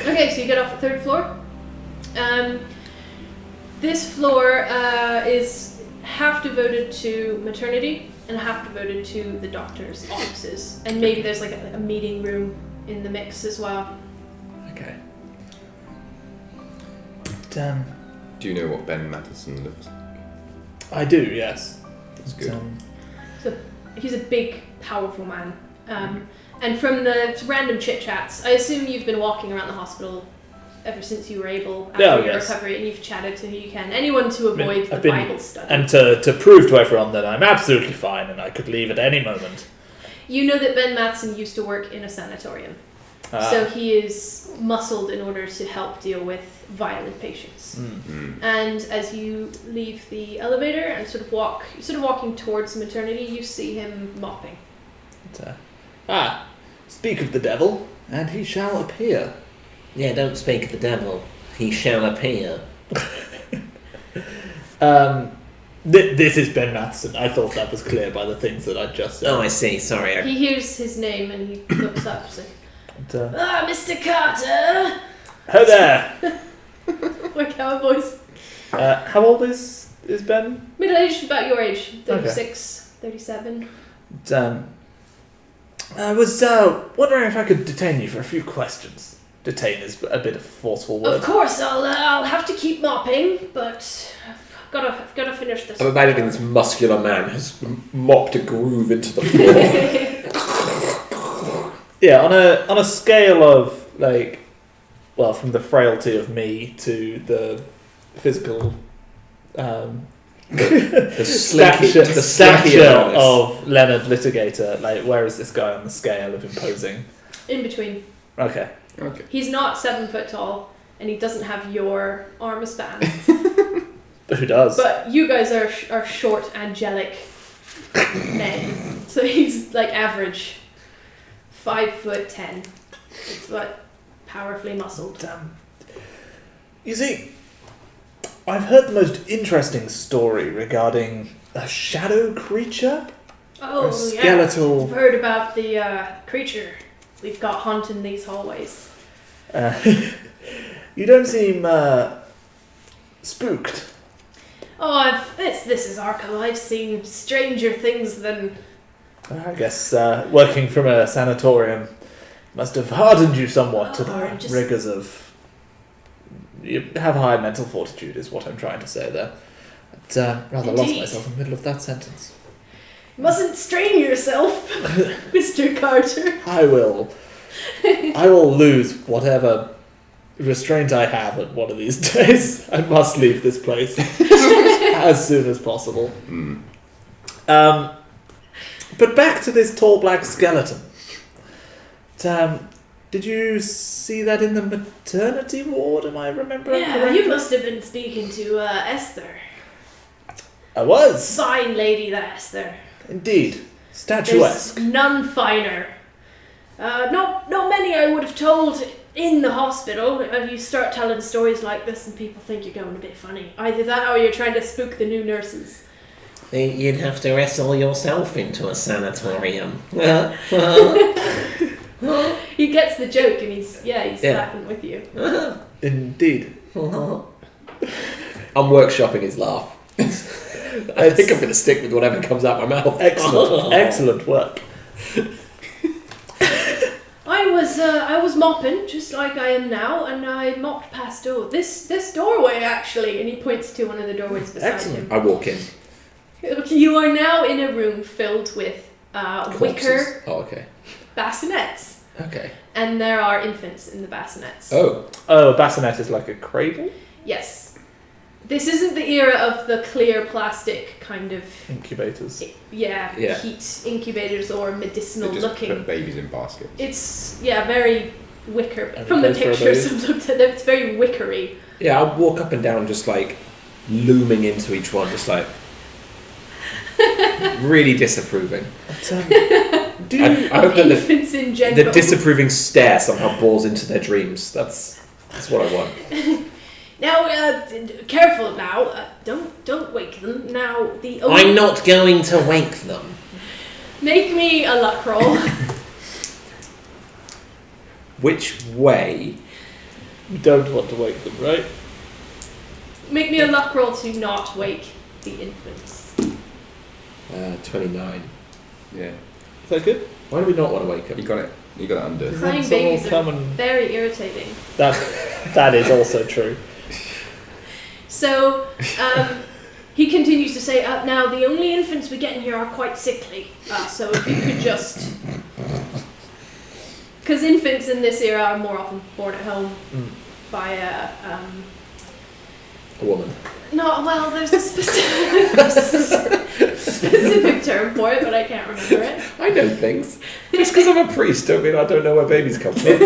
Okay, so you get off the third floor. This floor is half devoted to maternity and half devoted to the doctor's offices. And maybe there's like a meeting room in the mix as well. Okay. Do you know what Ben Madison looks like? I do, yes. That's good. So he's a big, powerful man. And from the random chit-chats, I assume you've been walking around the hospital ever since you were able after your recovery, and you've chatted to who you can. Anyone to avoid the Bible study. And to prove to everyone that I'm absolutely fine and I could leave at any moment. You know that Ben Madsen used to work in a sanatorium. So he is muscled in order to help deal with violent patients. Mm-hmm. And as you leave the elevator and sort of walking towards maternity, you see him mopping. Speak of the devil, and he shall appear. Yeah, don't speak of the devil. He shall appear. This is Ben Matheson. I thought that was clear by the things that I just said. Oh, I see. Sorry. He hears his name and he looks up. He's like, Mr. Carter! Ho there! Like our voice. How old is Ben? Middle-aged, about your age. 36, 37. I was wondering if I could detain you for a few questions. Detain is a bit of a forceful word. Of course, I'll have to keep mopping, but I've got to finish this. I'm imagining this muscular man has mopped a groove into the floor. Yeah, on a scale of from the frailty of me to the physical the stature of Leonard Litigator, where is this guy on the scale of imposing? In between. Okay. He's not 7 foot tall, and he doesn't have your arm span. But who does? But you guys are short, angelic men. So he's average 5'10", but powerfully muscled. You see, I've heard the most interesting story regarding a shadow creature. Oh, a skeletal. Yeah. I've heard about the creature we've got haunting these hallways. You don't seem spooked. Oh, this is Arkham. I've seen stranger things than... I guess working from a sanatorium must have hardened you somewhat to the rigours of... You have high mental fortitude, is what I'm trying to say there. But rather lost myself in the middle of that sentence. You mustn't strain yourself, Mr. Carter. I will lose whatever restraint I have at one of these days. I must leave this place as soon as possible. But back to this tall black skeleton. Did you see that in the maternity ward? Am I remembering correctly? You must have been speaking to Esther. I was. Fine lady, that Esther. Indeed. Statuesque. There's none finer. Not many I would have told in the hospital. You start telling stories like this and people think you're going a bit funny. Either that or you're trying to spook the new nurses. You'd have to wrestle yourself into a sanatorium. He gets the joke and he's laughing with you. Indeed. I'm workshopping his laugh. I think I'm going to stick with whatever comes out my mouth. Excellent work. I was mopping just like I am now, and I mopped past this doorway actually, and he points to one of the doorways beside him. I walk in. You are now in a room filled with wicker bassinets. Okay. And there are infants in the bassinets. Oh, a bassinet is like a cradle? Yes. This isn't the era of the clear plastic kind of... Incubators. Heat incubators or medicinal they just looking. Put babies in baskets. It's, very wicker. From the pictures I've looked at them, it's very wickery. yeah, I'll walk up and down just looming into each one, just really disapproving. I hope that infants in general. The disapproving stare somehow bores into their dreams. That's what I want. Now, careful now. Don't wake them. Now, I'm not going to wake them. Make me a luck roll. Which way You don't want to wake them, right? Make me a luck roll to not wake the infants. 29. Yeah. Is that good? Why do we not want to wake up? You got it. You got it under. Crying Someone babies come are and- very irritating. That is also true. So, he continues to say, now the only infants we get in here are quite sickly. So if you could just... Because infants in this era are more often born at home by a woman. No, well, there's a specific term for it, but I can't remember it. I know things. Just because I'm a priest don't mean I don't know where babies come from.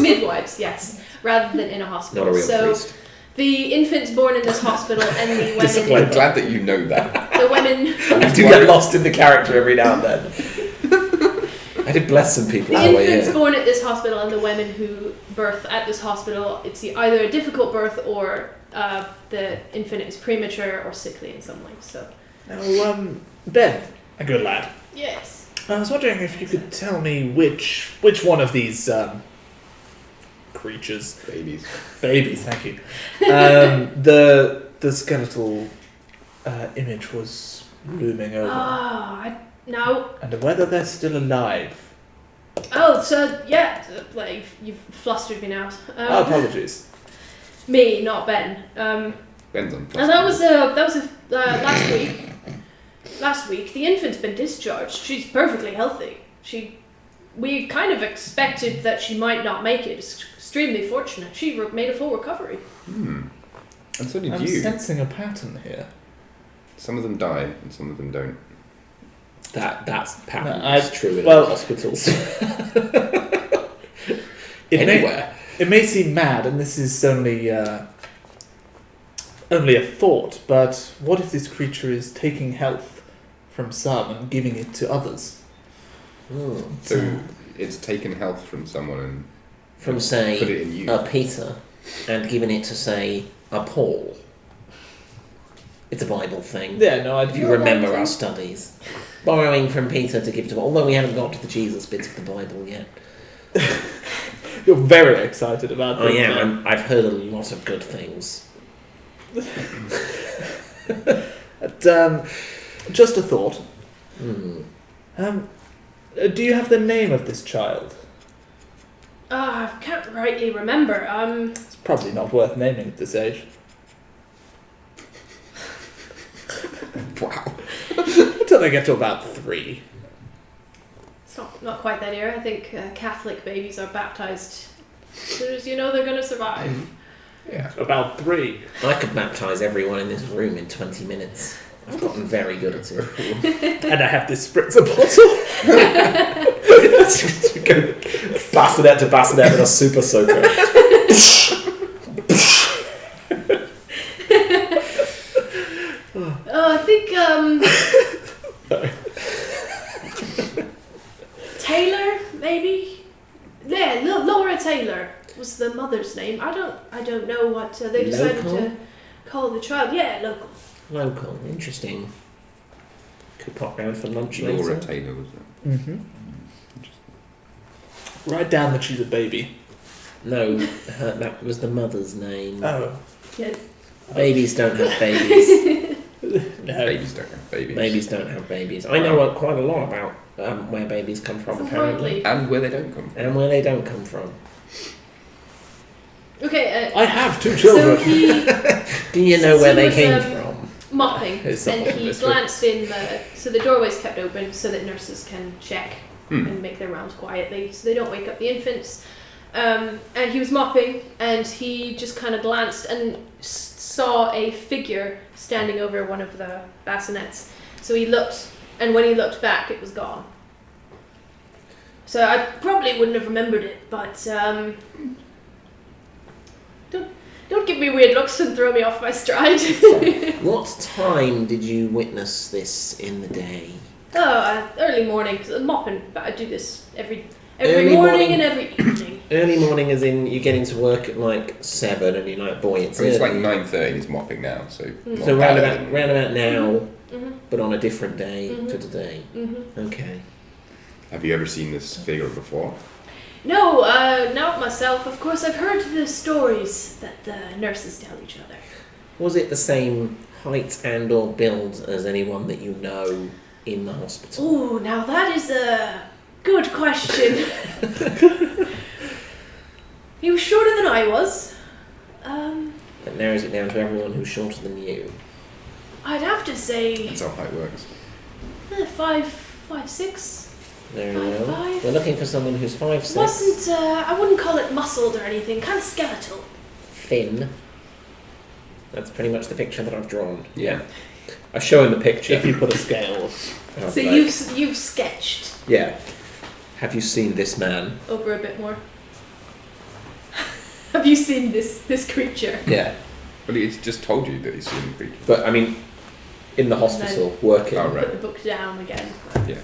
Midwives, yes, rather than in a hospital. Not a real priest. The infants born in this hospital and the women... I'm glad that you know that. The women... I do get lost in the character every now and then. I did bless some people The on the way infants here. born at this hospital and the women who birth at this hospital, it's either a difficult birth or the infant is premature or sickly in some way. So. Now, Ben, a good lad. Yes. I was wondering if you could tell me which one of these creatures, babies, thank you, the skeletal image was looming over. No. And whether they're still alive. Oh, so yeah, like you've flustered me now. Apologies. Me, not Ben. Ben's on. And that was last week. Last week, the infant's been discharged. She's perfectly healthy. We kind of expected that she might not make it. It's extremely fortunate. She made a full recovery. And so did I'm you. sensing a pattern here. Some of them die and some of them don't. That's pattern. No, It's true in well- hospitals. Anywhere. It may seem mad, and this is only a thought, but what if this creature is taking health from some and giving it to others? So it's taken health from someone and From, put say, it in you. Peter, and giving it to, say, a Paul. It's a Bible thing. Yeah, no, If you remember our studies. Borrowing from Peter to give to... Although we haven't got to the Jesus bits of the Bible yet. You're very excited about this. I am. I've heard a lot of good things. Just a thought. Hmm. Do you have the name of this child? I can't rightly remember. It's probably not worth naming at this age. Wow. Until they get to about 3. It's not quite that era. I think Catholic babies are baptized as soon as you know they're going to survive. Yeah. About 3. I could baptise everyone in this room in 20 minutes. I've gotten very good at it. And I have this spritzer bottle. Bassinet to bassinet with a super soaker. I think Taylor, maybe. Yeah, Laura Taylor was the mother's name. I don't know what they decided Local? to call the child. Yeah, local. Local. Interesting. Could pop round for lunch Laura later. Taylor was it? Mm-hmm. Write down that she's a baby. No, that was the mother's name. Oh. Yes. Babies don't have babies. No. Babies don't have babies. Babies don't have babies. I know quite a lot about where babies come from, apparently. And where they don't come from. And where they don't come from. Okay. I have 2 children. So he Do you know where they was, came from? mopping, It's and somewhat he mystery. glanced in so the doorway's kept open so that nurses can check and make their rounds quietly, so they don't wake up the infants. And he was mopping, and he just kind of glanced and saw a figure standing over one of the bassinets. So he looked, and when he looked back, it was gone. So I probably wouldn't have remembered it, but don't give me weird looks and throw me off my stride. What time did you witness this in the day? Early morning, 'cause I'm mopping, but I do this every Early morning morning. and every evening. Early morning as in you get into work at like 7 and you're like, boy, it's So it's like early. 9:30 and he's mopping now, so... not So that round early. about now, Mm-hmm. but on a different day Mhm. to today. Mm-hmm. Okay. Have you ever seen this figure before? No, not myself. Of course, I've heard the stories that the nurses tell each other. Was it the same height and or build as anyone that you know in the hospital? Ooh, now that is a good question. He was shorter than I was. That narrows it down to everyone who's shorter than you. I'd have to say That's how height works. 5'6". There you go. 5'5". We're looking for someone who's 5'6". Wasn't I wouldn't call it muscled or anything. Kind of skeletal. Thin. That's pretty much the picture that I've drawn. Yeah. I've shown the picture. If you put a scale. So you've sketched Yeah. Have you seen this man? over a bit more. Have you seen this creature? Yeah. Well, he's just told you that he's seen the creature. But, I mean, in the hospital, working. Oh, right. Put the book down again. Yeah.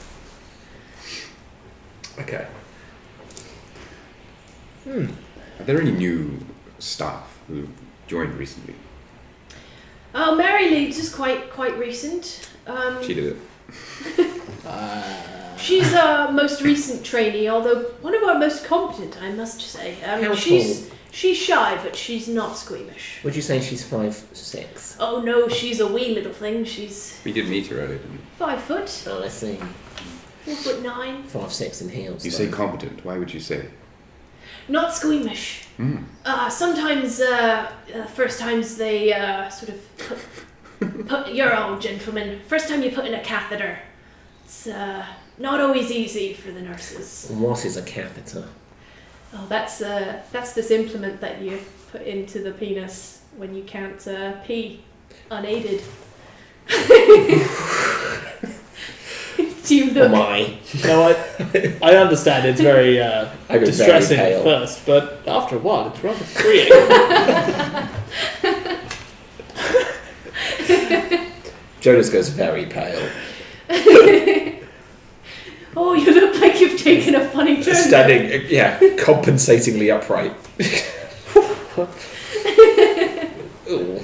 Okay. Are there any new staff who joined recently? Oh, Mary Leeds is quite recent. She did it. She's our most recent trainee, although one of our most competent, I must say. How She's shy, but she's not squeamish. Would you say she's 5'6"? Oh no, she's a wee little thing. She's We did meet her earlier, didn't 5 foot, Oh, I see. 4'9". 5'6" in heels. you? You say competent. Why would you say? Not squeamish. Sometimes, first times they sort of put your old gentleman. First time you put in a catheter, it's not always easy for the nurses. What is a catheter? Oh, that's this implement that you put into the penis when you can't pee unaided. Do you Oh look? my. No, I understand it's very I go distressing very at pale. first, but after a while it's rather freeing. Jonas goes very pale. Oh, you look like you've taken a funny turn. Standing, yeah, compensatingly upright. Ooh.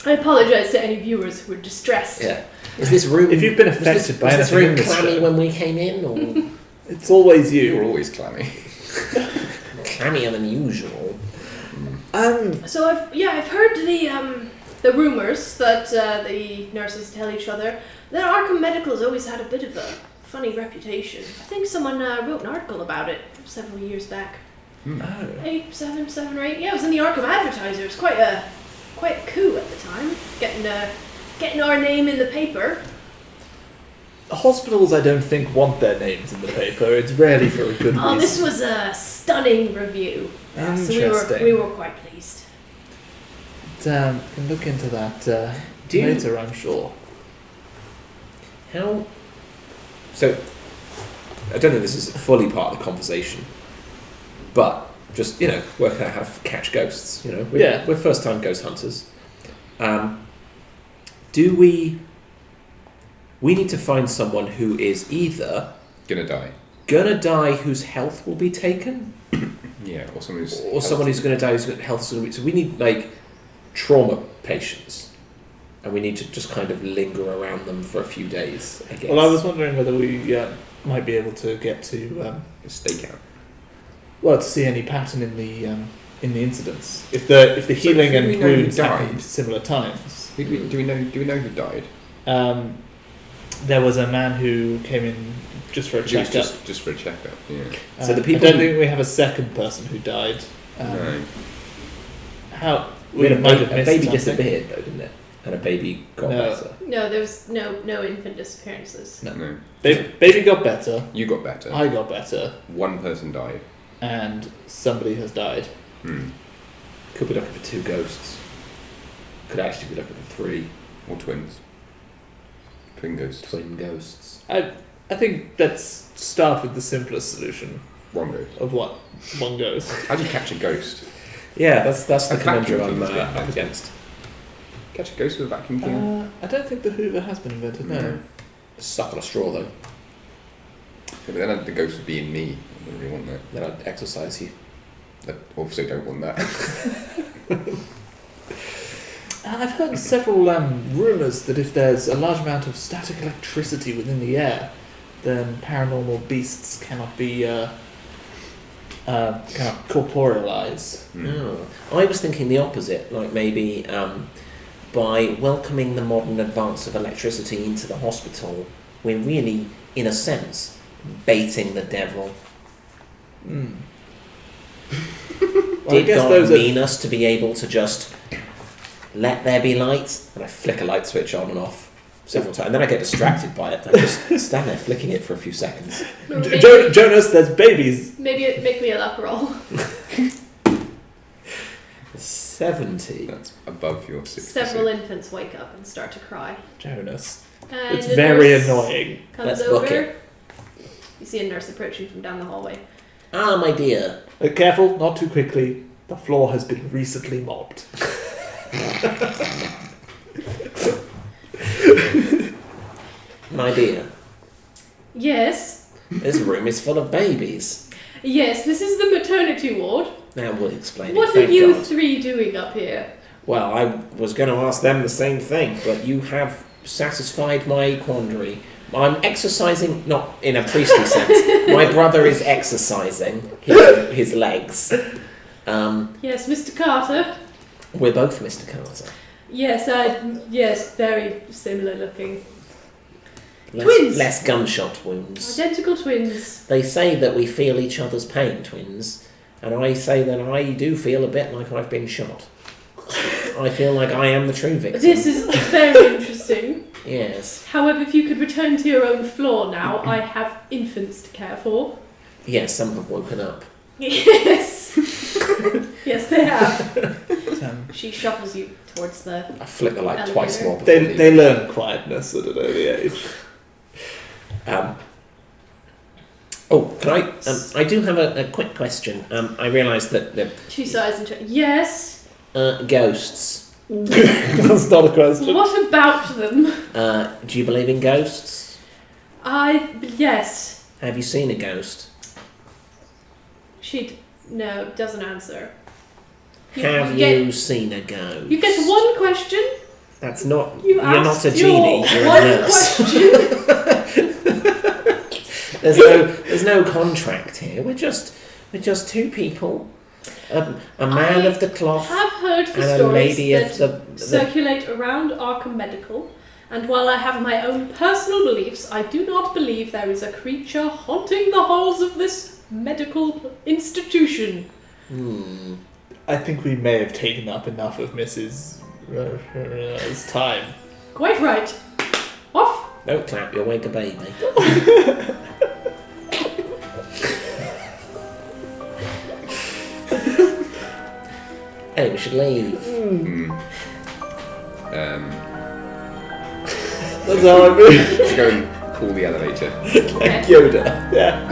I apologise to any viewers who were distressed. Yeah. Is this room... If you've been was affected by this anything room in this clammy show, when we came in, or it's always You're you. always clammy. clammier than usual? So I've heard the rumours that the nurses tell each other that Arkham Medical's always had a bit of a funny reputation. I think someone wrote an article about it several years back. Oh. 7 or 8. Yeah, it was in the Arkham Advertiser. It was quite a coup at the time, getting our name in the paper. Hospitals, I don't think, want their names in the paper. It's rarely for a good Oh, reason. this was a stunning review. So Interesting. we were quite pleased. Can look into that Do you- later, I'm sure. How... So, I don't know if this is fully part of the conversation, but just, working out how to catch ghosts, We're first-time ghost hunters. Do we need to find someone who is either Gonna die whose health will be taken, Yeah, or someone who's... or someone who's going to die whose health will be... So we need, trauma patients, and we need to just kind of linger around them for a few days, I guess. Well, I was wondering whether we might be able to get to A stakeout. to see any pattern in the incidents. If the healing do we and know who wounds died? happened at similar times. Do we know who died? There was a man who came in just for a It was checkup. just for a checkup, yeah. So the people I don't who- think we have a second person who died. No. How we had might have a missed baby something. disappeared, though, didn't it? And a baby got No. better. No, there was no infant disappearances. No. Baby got better. You got better. I got better, One person died. and somebody has died. Could be looking for 2 ghosts. Could actually be looking for 3 Or twins. Twin ghosts. twin ghosts. I think let's start with the simplest solution One ghost. of what one goes. How do you catch a ghost? Yeah, that's the A vacuum conundrum I'm cleaner's been up against. Catch a ghost with a vacuum cleaner? I don't think the Hoover has been invented. No. Suck on a straw, though. Yeah, but then the ghost would be in me. I don't really want that. Then I'd exorcise you. I also don't want that. I've heard several rumours that if there's a large amount of static electricity within the air, then paranormal beasts cannot be cannot corporealize. No, I was thinking the opposite. Like maybe by welcoming the modern advance of electricity into the hospital, we're really, in a sense, baiting the devil. Did God mean us to be able to just let there be light? And I flick a light switch on and off several times, and then I get distracted by it. I just stand there flicking it for a few seconds. Jonas, there's babies. Maybe make me a luck roll. 70. That's above your 66. Several infants wake up and start to cry. Jonas. And It's the very nurse annoying. Comes Let's book over. it. You see a nurse approaching from down the hallway. Ah, my dear. Careful, not too quickly. The floor has been recently mopped. My dear. Yes. This room is full of babies. Yes, this is the maternity ward. That would explain it. What are Thank you God. three doing up here? Well, I was going to ask them the same thing, but you have satisfied my quandary. I'm exercising, not in a priestly sense. My brother is exercising his legs. Yes, Mr. Carter. We're both Mr. Carter. Yes, very similar looking. Twins! Less gunshot wounds. Identical twins. They say that we feel each other's pain, twins, and I say that I do feel a bit like I've been shot. I feel like I am the true victim. This is very interesting. Yes. However, if you could return to your own floor now, I have infants to care for. Yes, some have woken up. Yes. Yes, they have. She shuffles you towards the I flick the light elevator. twice more before They learn quietness at an early age. Can I? I do have a quick question. I realise that the She sighs and yes. ghosts. That's not a question. What about them? Do you believe in ghosts? Yes. Have you seen a ghost? No, doesn't answer. Have you seen a ghost? You get one question. That's not. You're not a genie. You're a one nurse. question. There's no contract here. We're just two people. A man of the cloth I have heard the and a stories lady that of the circulate around Arkham Medical, and while I have my own personal beliefs, I do not believe there is a creature haunting the halls of this medical institution. I think we may have taken up enough of Mrs. R's time. Quite right. Off. Don't clap, you'll wake a baby. Hey, we should leave. That's how I move. Go and call the elevator. Like Yoda. Yeah.